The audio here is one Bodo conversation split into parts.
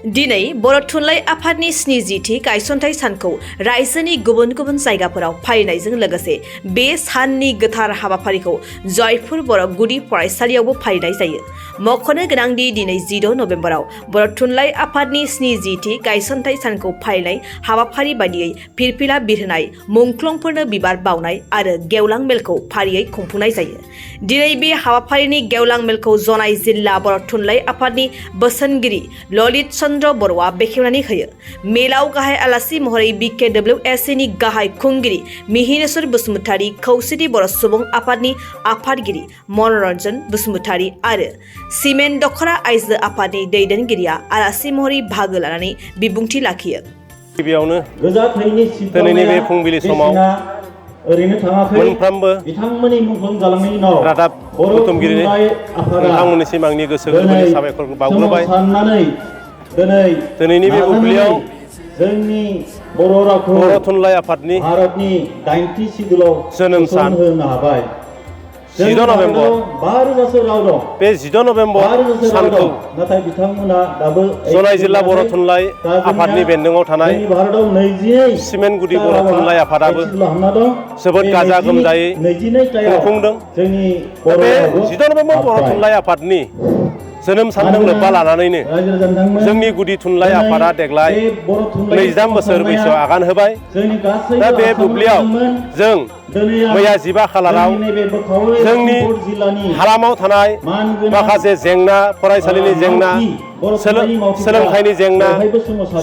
दिनै बर' थुनलाइ आफादनि 70थि गायसनथाइ सानखौ रायजोनि गुबुन गुबुन जायगाफोराव फालिनायजों लोगोसे बे साननि गोथार हाबाफारिखौ जयपुर बर' गुदि फरायसालियावबो फालिनाय जायो। मख'नो गोनांदि दिनै 10 नबेम्बराव बर' थुनलाइ आफादनि 70थि गायसनथाइ सानखौ फालिनाय हाबाफारि बायदियै फिरफिला बिरहोनाय, मुंख्लंफोरनो बिबार बावनाय आरो गेवलां मेलखौ फारियै खुंफुंनाय जायो। दिनै बे हाबाफारिनि गेवलां मेलखौ जनाय जिल्ला बर' थुनलाइ आफादनि बोसोनगिरि ललित चन्द्र बर'आ बेखेवनानै होयो। मेलाव गाहाय आलासि महरै BKWSC नि गाहाय खुंगिरि मिहिनेश्वर बसुमतारी, खौसेथि बर' सुबुं आफादनि आफादगिरि मनरन्जन बसुमतारी आरो सिमेन्ट दख'रा आइजो आफादनि दैदेनगिरिया आलासि महरै बाहागो लानानै बिबुंथि लाखियो। गिबियावनो दिनैनि बे फुंबिलि समाव मोनफ्रोमबो रादाब बुथुमगिरि नोंथांमोननिसिम आंनि गोसो गोरबोनि साबायखरखौ बावग्रोबाय। दिनैनि बे बुब्लियाव जोंनि बर' रावखौ बर' थुनलाइ आफादनि जोनोम सान 10 नभेम्बर बे 10 नभेम्बर सानखौ जनाय जिल्ला बर' थुनलाइ आफादनि बेन्दोङाव थानाय सिमेन्ट गुदि बर' थुनलाइ आफादाबो जोबोद गाजा गोमजायै खुंफुंदों। बे 10 नभेम्बर बर' थुनलाइ आफादनि जोनोम सानजों लोब्बा लानानैनो जोंनि गुदि थुनलाइ आफादा देग्लाय 23 बोसोर बैसोआव आगान होबाय। दा बे बुब्लियाव जों मैया 15 खालाराव जोंनि हालामाव थानाय माखासे जेंना, फरायसालिनि जेंना, सोलोंथाइनि जेंना,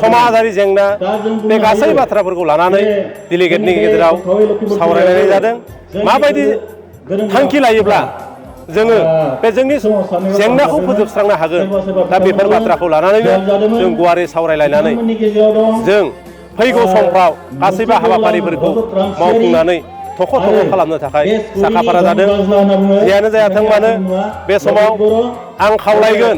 समाजारि जेंना, बे गासै बाथ्राफोरखौ लानानै डेलिगेटनि गेजेराव सावरायनाय जादों। माबायदि थांखि लायोब्ला जोङो बे जोंनि जेंनाखौ फोजोबस्रांनो हागोन, दा बेफोर बाथ्राखौ लानानैनो जों गुवारै सावरायलायनानै जों फैगौ समफ्राव गासैबो हाबाफारिफोरखौ मावफुंनानै थख' खालामनो थाखाय साखाफारा जादों। जियानो जायाथों मानो बे समाव आं खावलायगोन,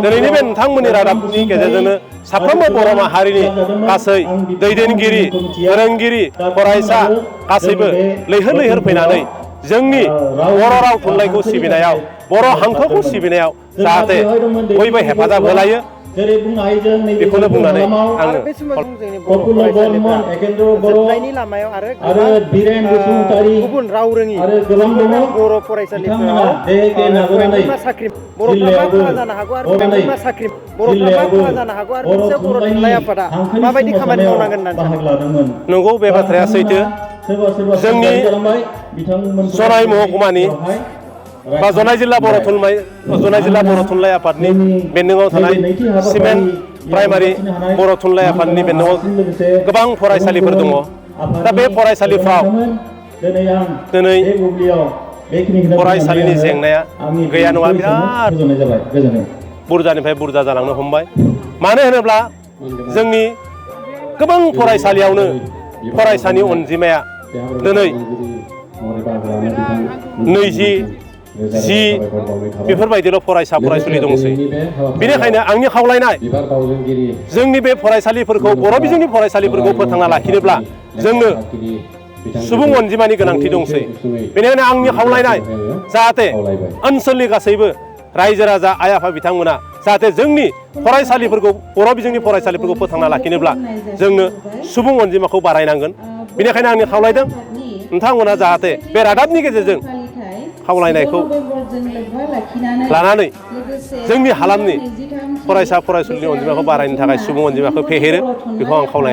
दिनैनि बे नोंथांमोननि रादाबनि गेजेरजोंनो साफ्रोमबो बर' माहारिनि गासै दैदेनगिरि, फोरोंगिरि, फरायसा गासैबो लैहोर लैहोर फैनानै जोंनि बर' राव थुनलाइखौ सिबिनायाव, बर' हांखोखौ सिबिनायाव जाहाथे बयबो हेफाजाब होलायो, बेखौनो बुंनानै आङो जोबनायनि लामायाव आरो गुबुन राव रोङि बर' फरायसालिफोराव बर'फ्रा मा खहा जानो हागौ आरो मोनसे बर' थुनलाइ आफादा माबायदि खामानि मावनांगोन होननानै सानो? नंगौ, बे बाथ्राया सैथो। जोंनि जनाय महकुमानि बा जनाय जिल्ला बर' थुनलाइ आफादनि बेन्दोङाव थानाय सिमेन्ट प्राइमारि बर' थुनलाइ आफादनि बेन्दोङाव गोबां फरायसालिफोर दङ। दा बे फरायसालिफ्राव दिनै फरायसालिनि जेंनाया गैया नङा, बिराद बुरजानिफ्राय बुरजा जालांनो हमबाय। मानो होनोब्ला जोंनि गोबां फरायसालियावनो फरायसानि अनजिमाया दिनै 20, 10 बेफोरबायदिल' फरायसुलि दंसै। बेनिखायनो आंनि खावलायनाय, जोंनि बे फरायसालिफोरखौ, बर' बिजोंनि फरायसालिफोरखौ फोथांना लाखिनोब्ला जोंनो सुबुं अनजिमानि गोनांथि दंसै। बेनिखायनो आंनि खावलायनाय, जाहाथे ओनसोलनि गासैबो रायजो राजा, आइ आफा बिथांमोना जाहाथे जोंनि फरायसालिफोरखौ, बर' बिजोंनि फरायसालिफोरखौ फोथांना लाखिनोब्ला जोंनो सुबुं अनजिमाखौ बारायनांगोन। बेनिखायनो आंनि खावलायदों, नोंथांमोना जाहाथे बे रादाबनि गेजेरजों खावलायनायखौ लानानै जोंनि हालामनि फरायसा फरायसुलिनि अनजिमाखौ बारायनो थाखाय, सुबुं अनजिमाखौ फेहेरो, बेखौ आं खावलायो।